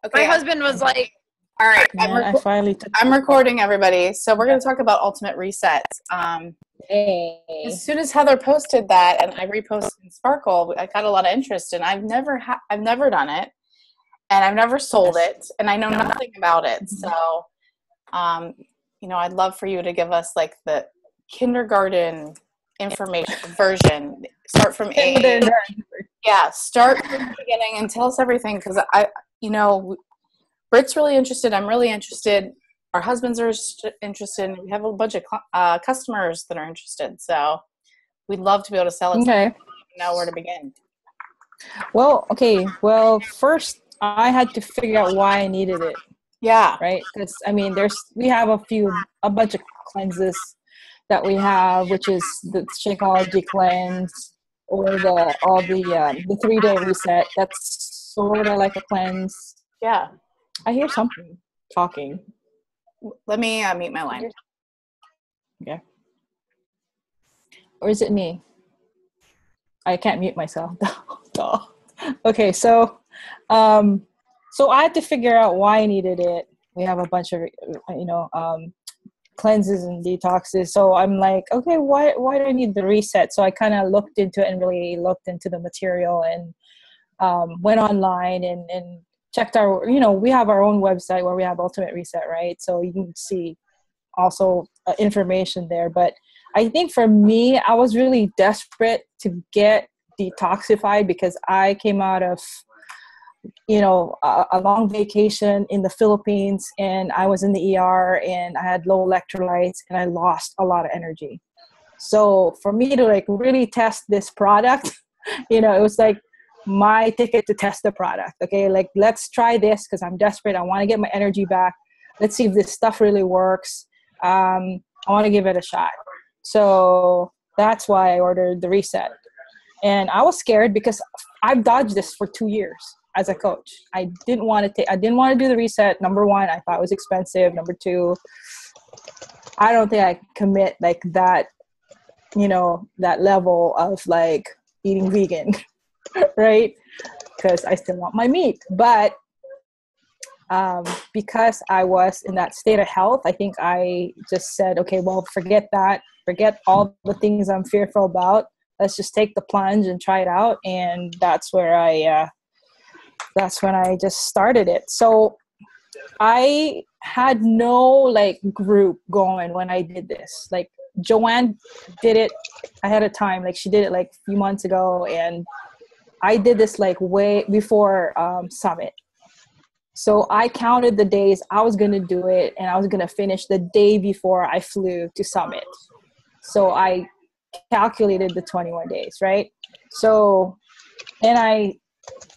My Okay, husband was like, all right. Man, I finally took I'm recording, everybody. So we're going to talk about Ultimate Reset. Hey. As soon as Heather posted that, and I reposted in Sparkle, I got a lot of interest. And I've never done it, and I've never sold it, and I know nothing about it. So, I'd love for you to give us like the kindergarten information version. Start from A. Yeah, start from the beginning and tell us everything, because Britt's really interested. I'm really interested. Our husbands are interested. We have a bunch of customers that are interested. So we'd love to be able to sell it. Okay. Know where to begin. Well, okay. Well, first I had to figure out why I needed it. Yeah. Right. Because we have a bunch of cleanses that we have, which is the Shakeology cleanse or the 3-day reset. That's sort of like a cleanse. Yeah. I hear something talking. Let me mute my line. Okay. Or is it me? I can't mute myself. Okay, so I had to figure out why I needed it. We have a bunch of cleanses and detoxes. So I'm like, okay, why do I need the reset? So I kind of looked into it and really looked into the material and went online and checked we have our own website where we have Ultimate Reset, right? So you can see also information there. But I think for me, I was really desperate to get detoxified because I came out of, a long vacation in the Philippines, and I was in the ER and I had low electrolytes and I lost a lot of energy. So for me to like really test this product, it was like my ticket to test the product. Okay, like let's try this because I'm desperate. I want to get my energy back. Let's see if this stuff really works. I want to give it a shot. So that's why I ordered the reset. And I was scared because I've dodged this for 2 years as a coach. I didn't want to do the reset. Number one, I thought it was expensive. Number two, I don't think I could commit like that, that level of like eating vegan. Right? Because I still want my meat. But because I was in that state of health, I think I just said, okay, well, forget that. Forget all the things I'm fearful about. Let's just take the plunge and try it out. And that's when I just started it. So I had no like group going when I did this. Like Joanne did it ahead of time. Like she did it like a few months ago, and I did this like way before Summit. So I counted the days I was going to do it, and I was going to finish the day before I flew to Summit. So I calculated the 21 days, right? So, and I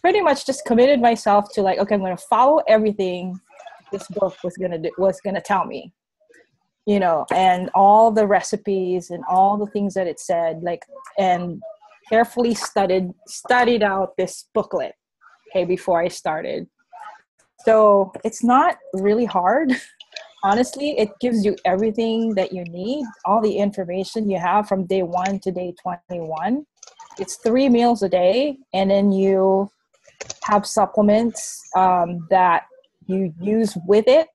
pretty much just committed myself to like, okay, I'm going to follow everything this book was going to tell me, and all the recipes and all the things that it said, like, and carefully studied out this booklet, okay, before I started. So it's not really hard. Honestly, it gives you everything that you need, all the information you have from day 1 to day 21. It's 3 meals a day, and then you have supplements that you use with it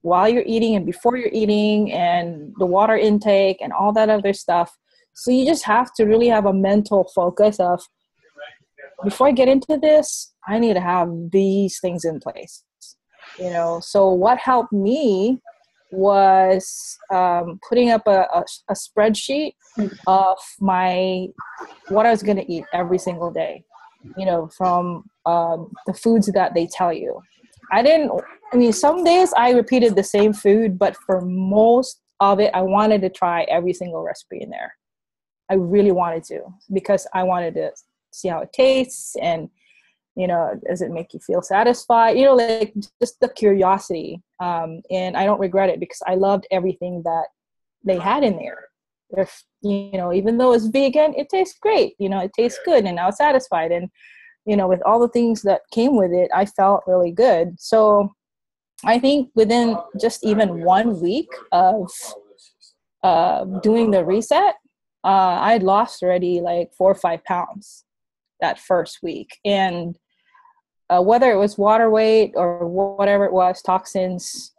while you're eating and before you're eating, and the water intake and all that other stuff. So you just have to really have a mental focus of, before I get into this, I need to have these things in place. So what helped me was putting up a spreadsheet of what I was going to eat every single day, from the foods that they tell you. Some days I repeated the same food, but for most of it, I wanted to try every single recipe in there. I really wanted to, because I wanted to see how it tastes, and does it make you feel satisfied? Like just the curiosity. And I don't regret it, because I loved everything that they had in there. Even though it's vegan, it tastes great. It tastes good, and I was satisfied. And, with all the things that came with it, I felt really good. So I think within just even 1 week of doing the reset, I'd lost already like 4 or 5 pounds that first week. And whether it was water weight or whatever it was, toxins,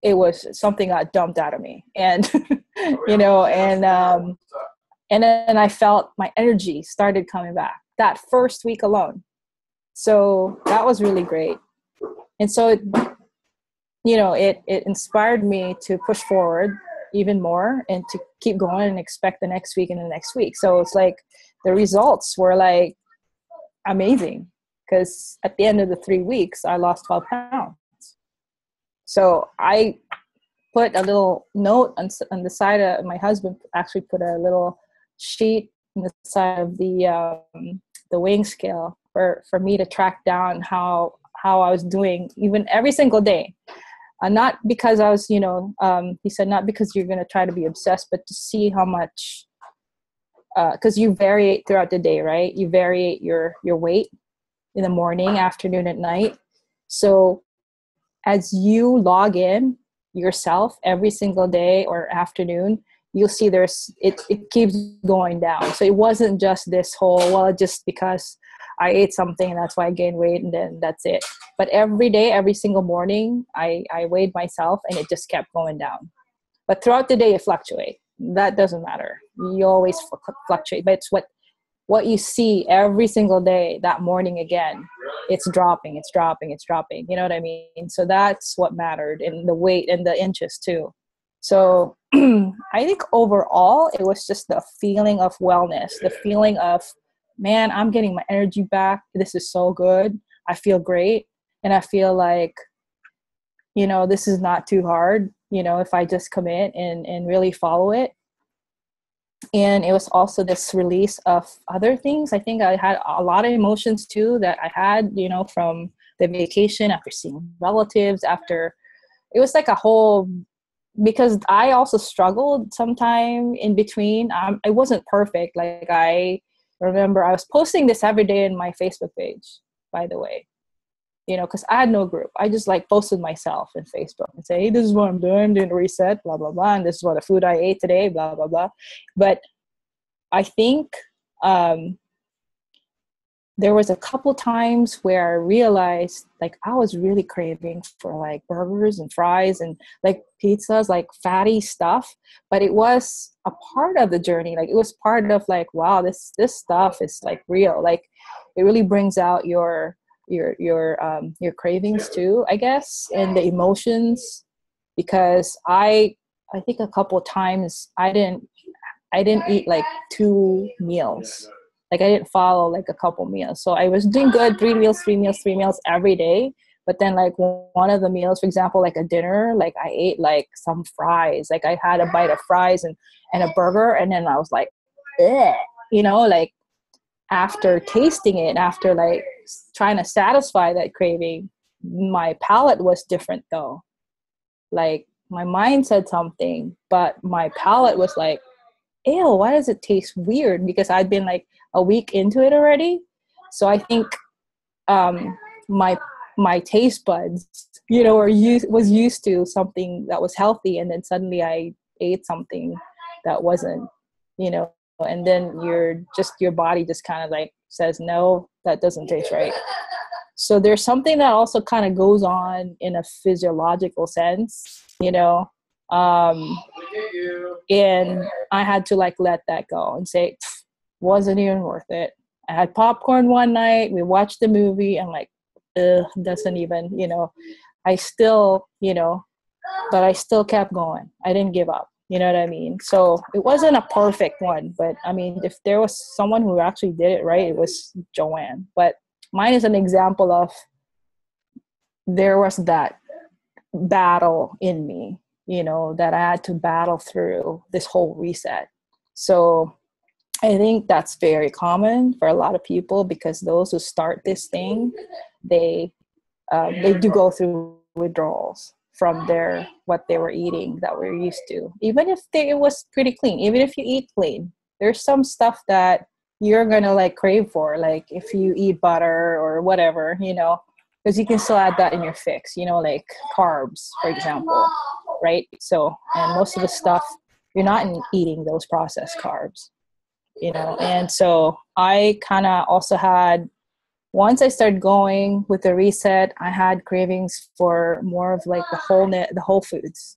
it was something got dumped out of me. And, you know, and then I felt my energy started coming back that first week alone. So that was really great. And so, it inspired me to push forward even more and to keep going and expect the next week and the next week. So it's like the results were like amazing, because at the end of the 3 weeks, I lost 12 pounds. So I put a little note on the side of, my husband actually put a little sheet on the side of the weighing scale for me to track down how I was doing, even every single day. Not because I was, he said, not because you're going to try to be obsessed, but to see how much, because you vary throughout the day, right? You vary your weight in the morning, afternoon, at night. So as you log in yourself every single day or afternoon, you'll see it keeps going down. So it wasn't just this whole, well, just because I ate something and that's why I gained weight and then that's it. But every day, every single morning, I weighed myself and it just kept going down. But throughout the day, it fluctuates. That doesn't matter. You always fluctuate. But it's what you see every single day, that morning again, it's dropping. You know what I mean? So that's what mattered, and the weight and the inches too. So I think overall, it was just the feeling of wellness, the feeling of, man, I'm getting my energy back. This is so good. I feel great. And I feel like, this is not too hard, if I just commit and really follow it. And it was also this release of other things. I think I had a lot of emotions too that I had, from the vacation, after seeing relatives, it was like a whole, because I also struggled sometime in between. I wasn't perfect. Like, I remember I was posting this every day in my Facebook page, by the way, because I had no group. I just posted myself in Facebook and say, hey, this is what I'm doing a reset, blah, blah, blah. And this is what the food I ate today, blah, blah, blah. But I think there was a couple times where I realized I was really craving for burgers and fries and pizzas, fatty stuff, but it was a part of the journey. It was part of wow, this stuff is real. It really brings out your cravings too, I guess, and the emotions, because I think a couple times I didn't eat 2 meals. I didn't follow a couple meals. So I was doing good, 3 meals every day. But then one of the meals, for example, a dinner, I ate some fries. I had a bite of fries and a burger. And then I was ugh, after tasting it, after trying to satisfy that craving, my palate was different though. My mind said something, but my palate was ew, why does it taste weird? Because I'd been a week into it already. So I think my taste buds, was used to something that was healthy, and then suddenly I ate something that wasn't, and then your body just kind of says, no, that doesn't taste right. So there's something that also kind of goes on in a physiological sense, and I had to let that go and say, wasn't even worth it. I had popcorn one night, we watched the movie, and doesn't even, I still, but I still kept going. I didn't give up. You know what I mean? So it wasn't a perfect one, but I mean, if there was someone who actually did it right, it was Joanne. But mine is an example of, there was that battle in me, that I had to battle through this whole reset. So I think that's very common for a lot of people, because those who start this thing, they do go through withdrawals from what they were eating that we're used to. Even if it was pretty clean, even if you eat clean, there's some stuff that you're gonna crave for, if you eat butter or whatever, because you can still add that in your fix, carbs, for example, right? So, and most of the stuff, you're not eating those processed carbs, and so I kind of also had once I started going with the reset, I had cravings for more of like the whole foods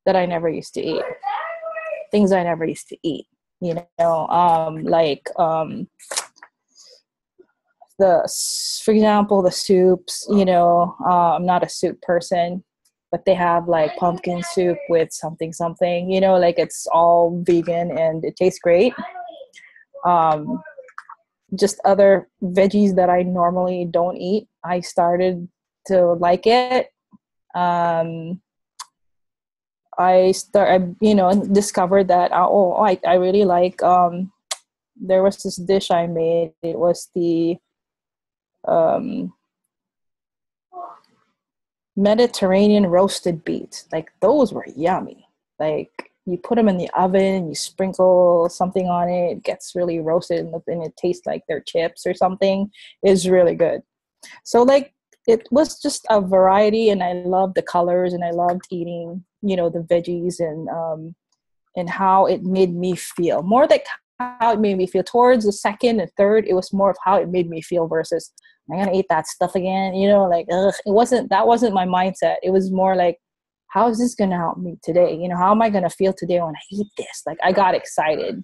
that I never used to eat, things I never used to eat. You know, for example, the soups. You know, I'm not a soup person, but they have like pumpkin soup with something. You know, like it's all vegan and it tastes great. Just other veggies that I normally don't eat, I started to like it. I discovered that I really like there was this dish I made. It was the um, Mediterranean roasted beets. Like those were yummy. Like you put them in the oven, you sprinkle something on it, it gets really roasted and it tastes like they're chips or something. It's really good. So like it was just a variety, and I loved the colors, and I loved eating, you know, the veggies, and how it made me feel. More like how it made me feel. Towards the second and third, it was more of how it made me feel versus am I gonna eat that stuff again? You know, like ugh. That wasn't my mindset. It was more like, how is this gonna help me today? You know, how am I gonna feel today when I eat this? Like I got excited.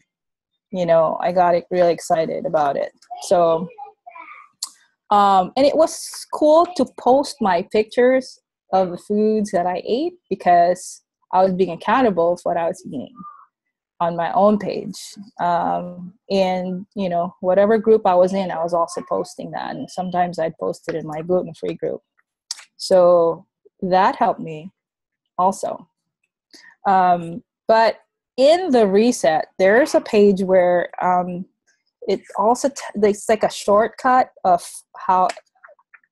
You know, I got really excited about it. So and it was cool to post my pictures of the foods that I ate because I was being accountable for what I was eating on my own page. And, you know, whatever group I was in, I was also posting that. And sometimes I'd post it in my gluten-free group. So that helped me also. But in the reset, there's a page where it also it's like a shortcut of how,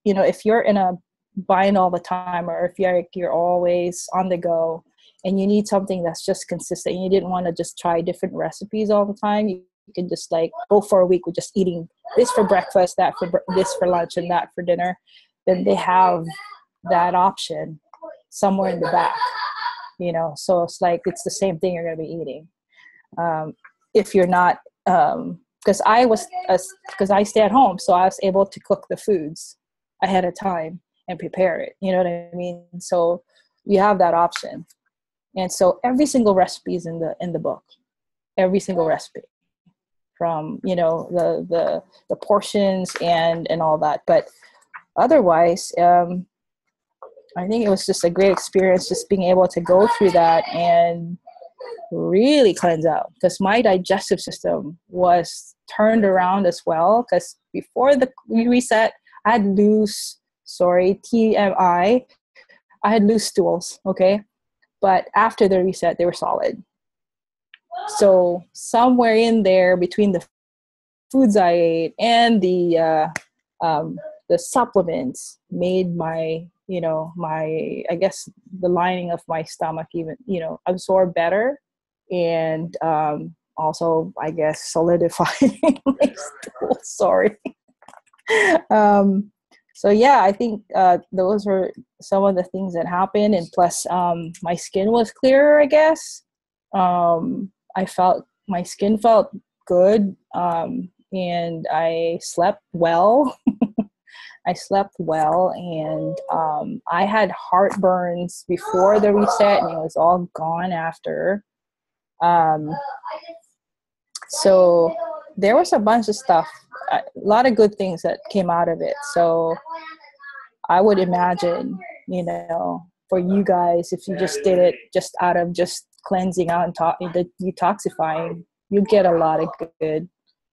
you know, if you're in a bind all the time, or if you're always on the go and you need something that's just consistent, and you didn't want to just try different recipes all the time, you can just like go for a week with just eating this for breakfast, that for this for lunch, and that for dinner, then they have that option somewhere in the back, you know. So it's like it's the same thing you're going to be eating if you're not because I stay at home, so I was able to cook the foods ahead of time and prepare it. You know what I mean? So you have that option, and so every single recipe is in the book. Every single recipe, from, you know, the portions and all that. But otherwise, I think it was just a great experience, just being able to go through that and really cleanse out, because my digestive system was turned around as well. Because before the reset, I had TMI, I had loose stools, okay? But after the reset, they were solid. So somewhere in there between the foods I ate and the supplements made my, you know, I guess the lining of my stomach even, you know, absorb better. And also, I guess, solidifying my stool. Sorry. So yeah, I think those were some of the things that happened. And plus, my skin was clearer, I guess. I felt my skin felt good, and I slept well. I slept well, and I had heartburns before the reset, and it was all gone after. So there was a bunch of stuff, a lot of good things that came out of it. So I would imagine, you know, for you guys, if you just did it just out of just cleansing out and detoxifying, you get a lot of good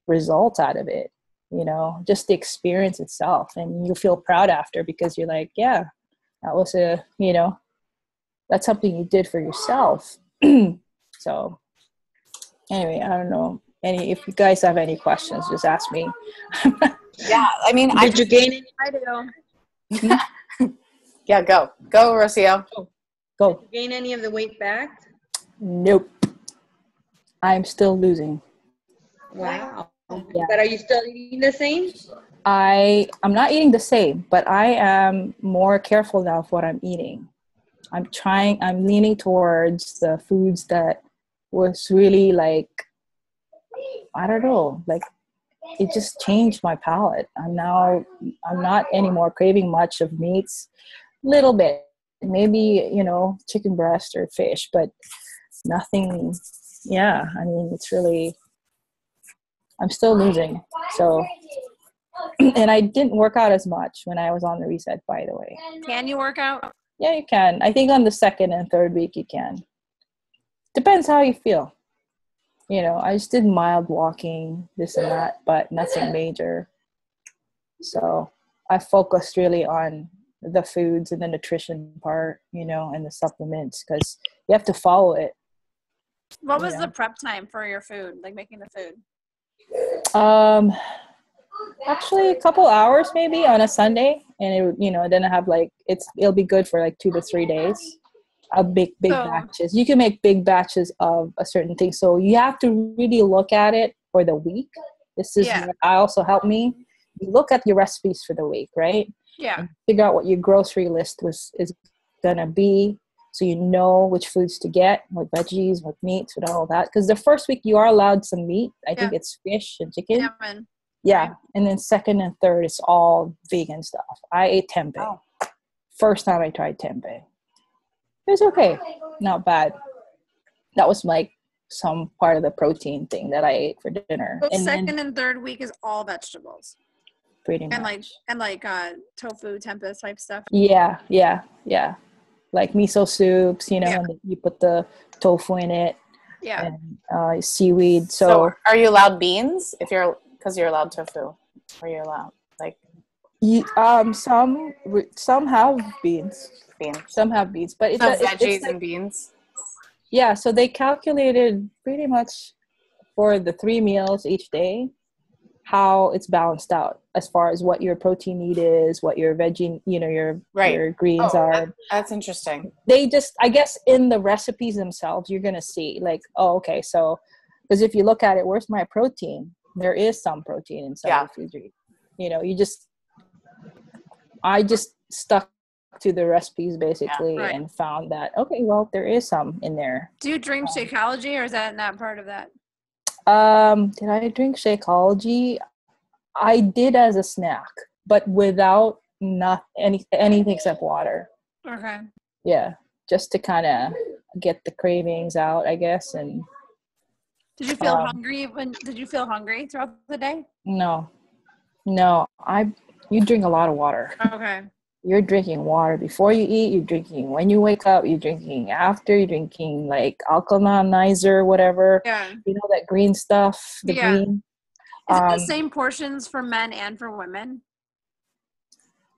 results out of it, you know, just the experience itself. And you feel proud after, because you're like, yeah, that was you know, that's something you did for yourself. So anyway, I don't know. If you guys have any questions, just ask me. Yeah, I mean, did you gain any? I do. Yeah, go, Rocio. Go. Did you gain any of the weight back? Nope. I'm still losing. Wow. Yeah. But are you still eating the same? I'm not eating the same, but I am more careful now of what I'm eating. I'm leaning towards the foods that was really like, I don't know, like it just changed my palate. I'm not anymore craving much of meats. Little bit, maybe, chicken breast or fish, but nothing. Yeah, I mean, it's really, I'm still losing. So, and I didn't work out as much when I was on the reset, by the way. Can you work out? Yeah, you can. I think on the second and third week you can. Depends how you feel. I just did mild walking, this and that, but nothing major. So I focused really on the foods and the nutrition part, and the supplements, because you have to follow it. What was the prep time for your food, like making the food? Actually a couple hours maybe on a Sunday, and then I have it'll be good for like 2 to 3 days. Big batches. You can make big batches of a certain thing. So you have to really look at it for the week. This is what also helped me. You look at your recipes for the week, right? Yeah. And figure out what your grocery list is gonna be, so you know which foods to get, what veggies, what meats, what all that. Because the first week you are allowed some meat. I think it's fish and chicken. Salmon. Yeah. Right. And then second and third, it's all vegan stuff. I ate tempeh. Oh. First time I tried tempeh. It was okay. Not bad. That was some part of the protein thing that I ate for dinner. So and second then, and third week is all vegetables. Pretty much. And tofu, tempeh type stuff. Yeah. Like miso soups, and then you put the tofu in it. Yeah. And seaweed. So are you allowed beans because you're allowed tofu? Are you allowed some have beans. Some have beans, but it's veggies and beans. Yeah, so they calculated pretty much for the 3 meals each day how it's balanced out as far as what your protein need is, what your veggie, your greens are. That's interesting. They just, I guess, in the recipes themselves, you're gonna see okay, so because if you look at it, where's my protein? There is some protein in some of the foods you eat. I just stuck to the recipes basically and found that, okay, well, there is some in there. Do you drink Shakeology, or is that not part of that? Did I drink Shakeology? I did as a snack, but without anything except water. Okay. Yeah, just to kind of get the cravings out, I guess. And did you feel hungry did you feel hungry throughout the day? No. You drink a lot of water. Okay. You're drinking water before you eat. You're drinking when you wake up. You're drinking after. You're drinking alkalinizer, whatever. Yeah. That green stuff. The green. Is it the same portions for men and for women?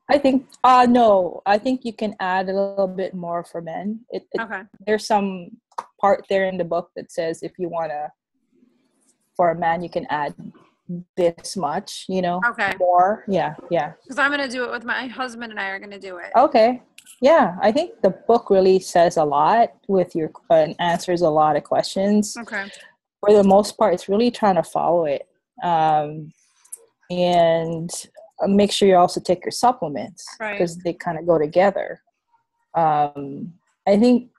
I think. No. I think you can add a little bit more for men. Okay. There's some part there in the book that says if you wanna, for a man, you can add this much, Okay. more. Yeah. Because I'm going to do it with my husband, and I are going to do it. Okay. Yeah. I think the book really says a lot with your and answers a lot of questions. Okay. For the most part, it's really trying to follow it. And make sure you also take your supplements because they kind of go together. I think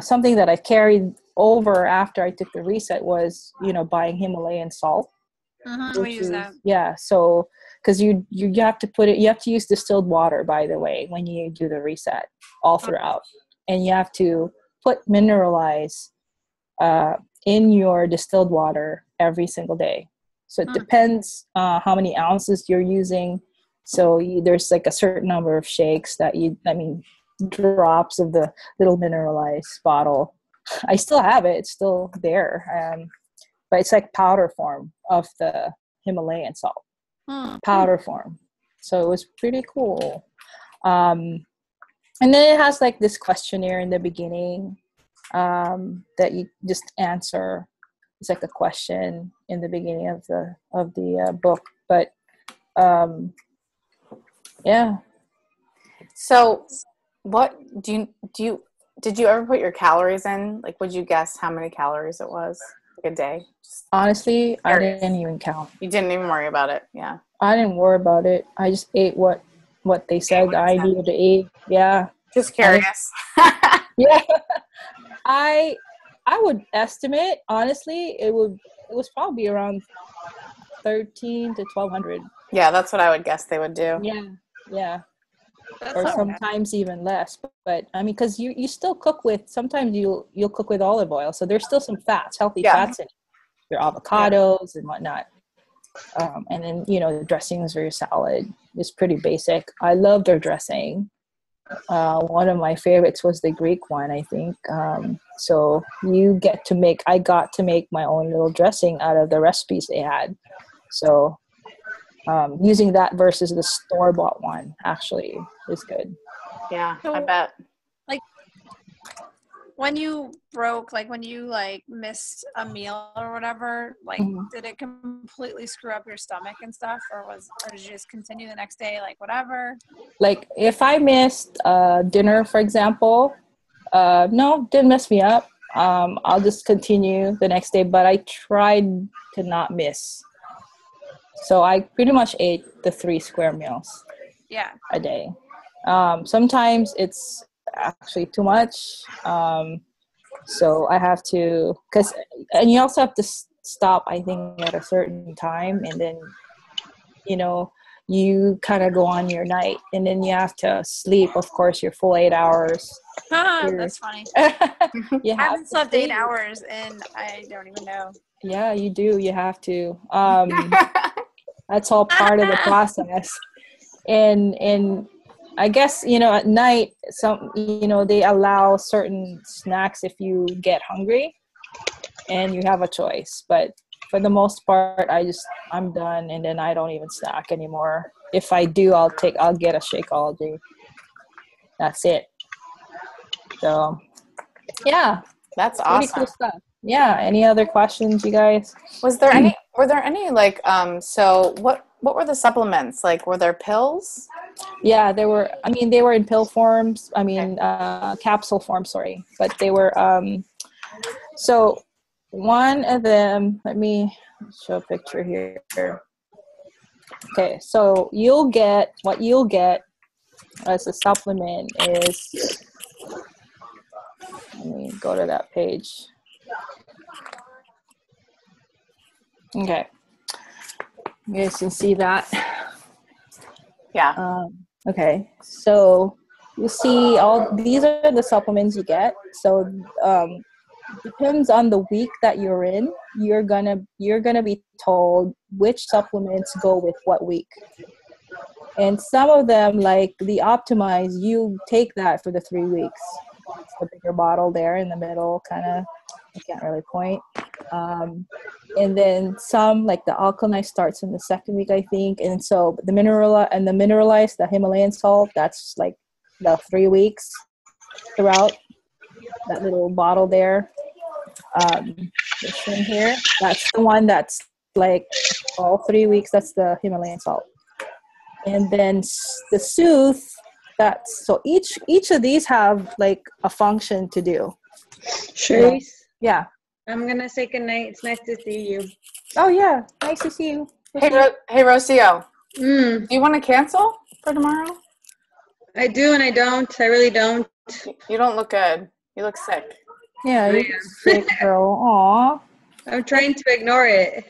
something that I carried over after I took the reset was, buying Himalayan salt. Mm-hmm. We use that. Yeah. So, because you have to you have to use distilled water, by the way, when you do the reset all throughout. And you have to put mineralize in your distilled water every single day. So it depends how many ounces you're using. So there's a certain number of shakes that drops of the little mineralized bottle. I still have it. It's still there. But it's powder form of the Himalayan salt. Powder form. So it was pretty cool. And then it has this questionnaire in the beginning that you just answer. It's a question in the beginning of the book. But yeah. So what did you ever put your calories in? Would you guess how many calories it was a day? Honestly, I didn't even count. You didn't even worry about it. Yeah. I didn't worry about it. I just ate what they said I needed to eat. Yeah. Just curious. Yeah. I would estimate, honestly, it was probably around 13 to 1200. Yeah, that's what I would guess they would do. Yeah. That's Or okay. sometimes even less. But I mean, because you still cook with, sometimes you'll cook with olive oil, so there's still some fats, healthy fats in it. Your avocados and whatnot. And then, the dressings for your salad is pretty basic. I love their dressing. One of my favorites was the Greek one, I think. So I got to make my own little dressing out of the recipes they had. So using that versus the store-bought one actually is good. Yeah, So, I bet. Like, when you broke, like when you missed a meal or whatever, did it completely screw up your stomach and stuff, or did you just continue the next day, like whatever? Like if I missed dinner, for example, no, didn't mess me up. I'll just continue the next day, but I tried to not miss. So I pretty much ate the 3 square meals a day. Sometimes it's actually too much. So I have to, and you also have to stop, I think, at a certain time, and then, you kind of go on your night, and then you have to sleep, of course, your full 8 hours. That's funny. I haven't slept 8 hours and I don't even know. Yeah, you do. You have to. That's all part of the process. And I guess, at night, they allow certain snacks if you get hungry and you have a choice. But for the most part, I'm done, and then I don't even snack anymore. If I do, I'll get a Shakeology. That's it. So, yeah. That's pretty awesome. cool stuff. Yeah. Any other questions, you guys? Were there any so what were the supplements? Like, were there pills? Yeah, they were in pill forms. Capsule form, sorry. But they were, so one of them, let me show a picture here. Okay. So what you'll get as a supplement is, let me go to that page. Okay. You guys can see that. Yeah. Okay. So you see these are the supplements you get. So depends on the week that you're in. You're gonna be told which supplements go with what week. And some of them, like the Optimize, you take that for the 3 weeks. It's the bigger bottle there in the middle, kind of. I can't really point. And then some, like the Alkaline, starts in the 2nd week, I think. And so the Mineralized, the Himalayan salt, that's like the 3 weeks throughout that little bottle there. This one here, that's the one that's like all 3 weeks. That's the Himalayan salt. And then the Soothe, so each of these have like a function to do. Charisse? Yeah. I'm going to say goodnight. It's nice to see you. Oh, yeah. Nice to see you. Hey, Rocio. Do you want to cancel for tomorrow? I do and I don't. I really don't. You don't look good. You look sick. Yeah, you're sick, girl. Aw. I'm trying to ignore it.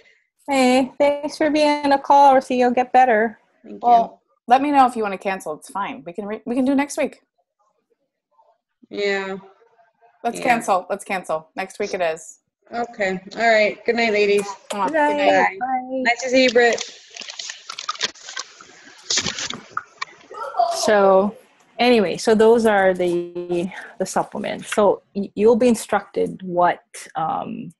Hey, thanks for being on a call, or see you'll get better. Thank Well, let me know if you want to cancel. It's fine. We can do next week. you. Yeah. Let's cancel. Next week it is. Okay. All right. Good night, ladies. Good night. Bye. Bye. Nice to see you, Britt. So anyway, so those are the supplements. So you'll be instructed what do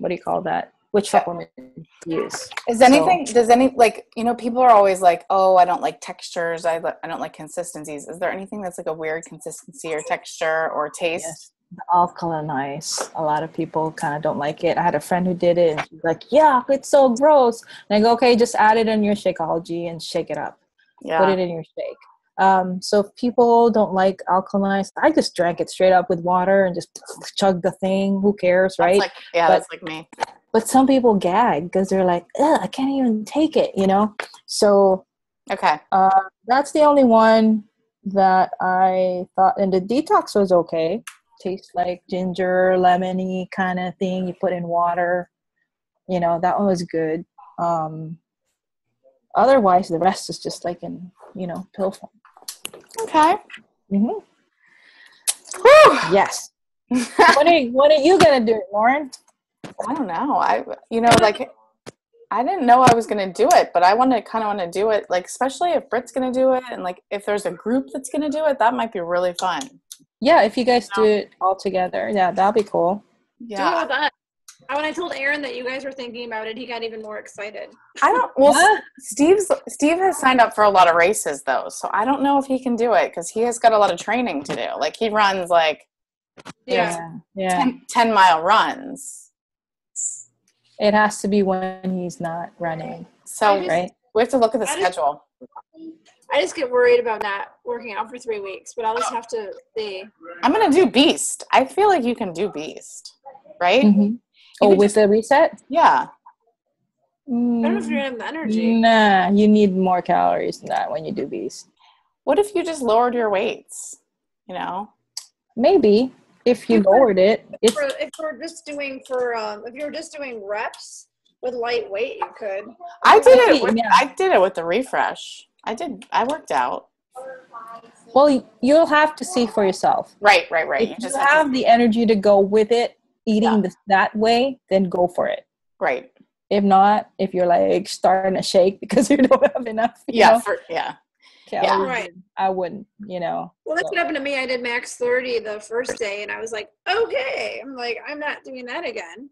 you call that? Which supplement to use. Does any, like, people are always like, oh, I don't like textures. I don't like consistencies. Is there anything that's like a weird consistency or texture or taste? Yes. The Alkaline. A lot of people kind of don't like it. I had a friend who did it, and she's like, yeah, it's so gross. And I go, okay, just add it in your Shakeology and shake it up. Yeah. Put it in your shake. So if people don't like Alkaline, I just drank it straight up with water and just chug the thing. Who cares, right? That's like me. But some people gag because they're like, ugh, I can't even take it, So okay. That's the only one that I thought, and the detox was okay. Tastes like ginger, lemony kind of thing. You put in water, that one was good. Otherwise, the rest is just like in, pill form. Okay. Mm-hmm. Whew. Yes. What are you gonna do, Lauren? I don't know. I didn't know I was gonna do it, but I want to do it, like, especially if Britt's gonna do it, and like if there's a group that's gonna do it, that might be really fun. Yeah, if you guys do it all together, yeah, that'd be cool. Yeah. When I told Aaron that you guys were thinking about it, he got even more excited. Steve has signed up for a lot of races though, so I don't know if he can do it because he has got a lot of training to do. Like he runs 10-mile runs. It has to be when he's not running. So right, we have to look at the schedule. I just get worried about not working out for 3 weeks, but I'll just have to see. I'm gonna do Beast. I feel like you can do Beast, right? Mm-hmm. With the reset? Yeah. I don't know if you're gonna have the energy. Nah, you need more calories than that when you do Beast. What if you just lowered your weights? Maybe if you lowered it. If you're just doing reps with light weight, you could. I did it with the refresh. I worked out. Well, you'll have to see for yourself. Right. If you have the energy to go with it, eating that way, then go for it. Right. If not, if you're like starting to shake because you don't have enough, calories, right. I wouldn't, Well, that's what happened to me. I did max 30 the first day, and I was like, okay. I'm like, I'm not doing that again.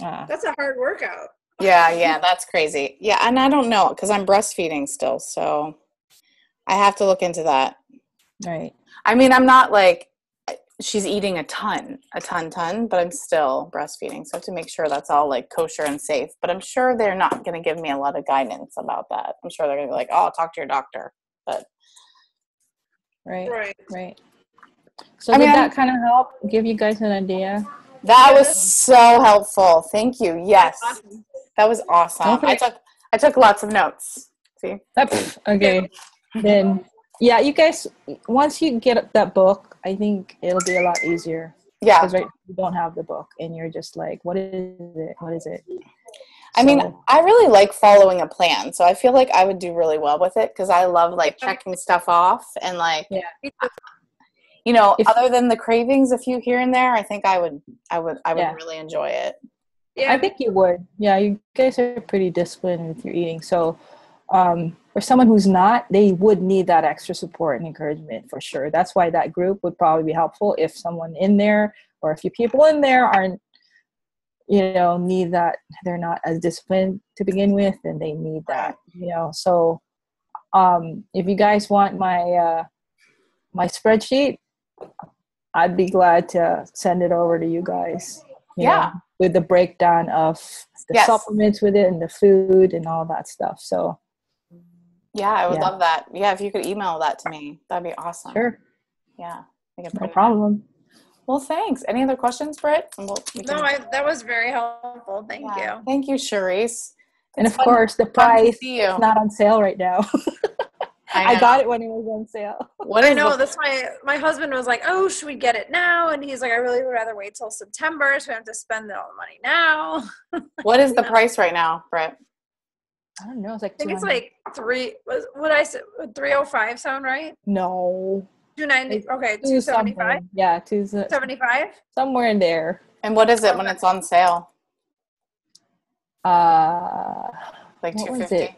That's a hard workout. Yeah, that's crazy. Yeah, and I don't know because I'm breastfeeding still, so I have to look into that. Right. I mean, I'm not like she's eating a ton, but I'm still breastfeeding, so I have to make sure that's all like kosher and safe. But I'm sure they're not going to give me a lot of guidance about that. I'm sure they're going to be like, "Oh, talk to your doctor." But right. So did that kind of help give you guys an idea? That was so helpful. Thank you. Yes, that was awesome. Okay. I took lots of notes. See? Okay. Then, yeah, you guys, once you get that book, I think it'll be a lot easier. Yeah. Because you don't have the book, and you're just like, what is it? What is it? I mean, I really like following a plan, so I feel like I would do really well with it because I love like checking stuff off and like, other than the cravings, a few here and there, I think I would really enjoy it. Yeah, I think you would. Yeah, you guys are pretty disciplined with your eating, so for someone who's not, they would need that extra support and encouragement for sure. That's why that group would probably be helpful if someone in there or a few people in there aren't, need that. They're not as disciplined to begin with, and they need that, So if you guys want my my spreadsheet, I'd be glad to send it over to you guys. With the breakdown of the supplements with it and the food and all that stuff. So yeah, I would love that. Yeah, if you could email that to me, that'd be awesome. Sure. Yeah. No problem. Well, thanks. Any other questions, Britt? That was very helpful. Thank you. Thank you, Charisse. And of course, the price is not on sale right now. I got it when it was on sale. That's why my husband was like, "Oh, should we get it now?" And he's like, "I really would rather wait till September, so we have to spend all the money now." What is the price right now, Britt? I don't know. It's like I think it's like what I said. 305 sound right? No. 290. Okay, 275. Yeah, 275. Somewhere in there. And what is it when it's on sale? Like 250.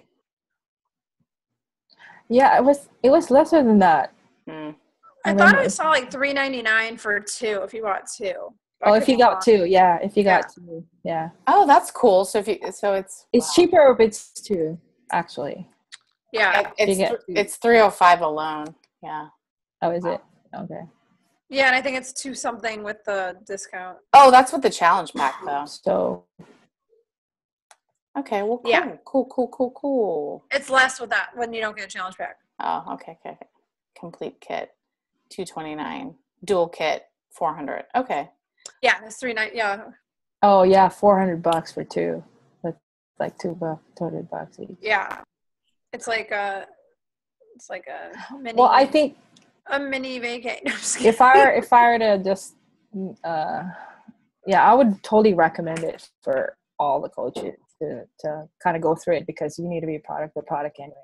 Yeah, it was lesser than that. I thought I saw like $3.99 for two if you bought two. If you got two, yeah. If you got two, yeah. Oh, that's cool. So it's cheaper if it's two, actually. Yeah, it's 305 alone. Yeah. Oh, is it? Okay. Yeah, and I think it's 2 something with the discount. Oh, that's with the challenge pack though. So. Okay. Well, cool. Cool. It's less with that when you don't get a challenge pack. Oh, okay. Complete kit, $229. Dual kit, $400. Okay. Yeah, it's $390. Yeah. Oh yeah, $400 for two. That's like $200 each. Yeah, it's like a mini. Well, I think a mini vacation. if I were to just, I would totally recommend it for all the coaches. to kind of go through it, because you need to be a product anyway.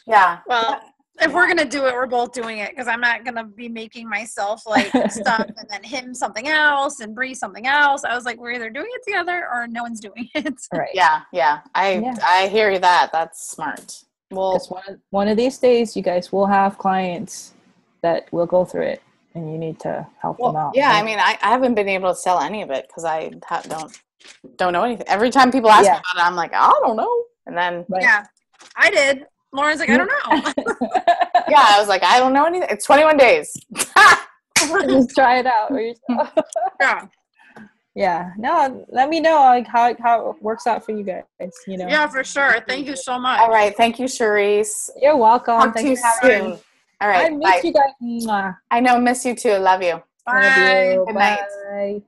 Yeah. Well, if we're gonna do it, we're both doing it, because I'm not gonna be making myself like stuff and then him something else and Bree something else. I was like, we're either doing it together or no one's doing it. Right. Yeah. I hear you. That's smart. Well, because one of these days you guys will have clients that will go through it, and you need to help them out. Yeah, I mean, I haven't been able to sell any of it because I don't know anything. Every time people ask me about it, I'm like, I don't know. And then Yeah, I did. Lauren's like, I don't know. yeah, I was like, I don't know anything. It's 21 days. Just try it out for yourself. Yeah. Yeah. No, let me know like how it works out for you guys. You know. Yeah, for sure. Thank you so much. All right. Thank you, Charisse. You're welcome. Talk to you soon. All right. I miss you guys. Mwah. I know. Miss you too. Love you. Bye. Love you. Good night. Bye.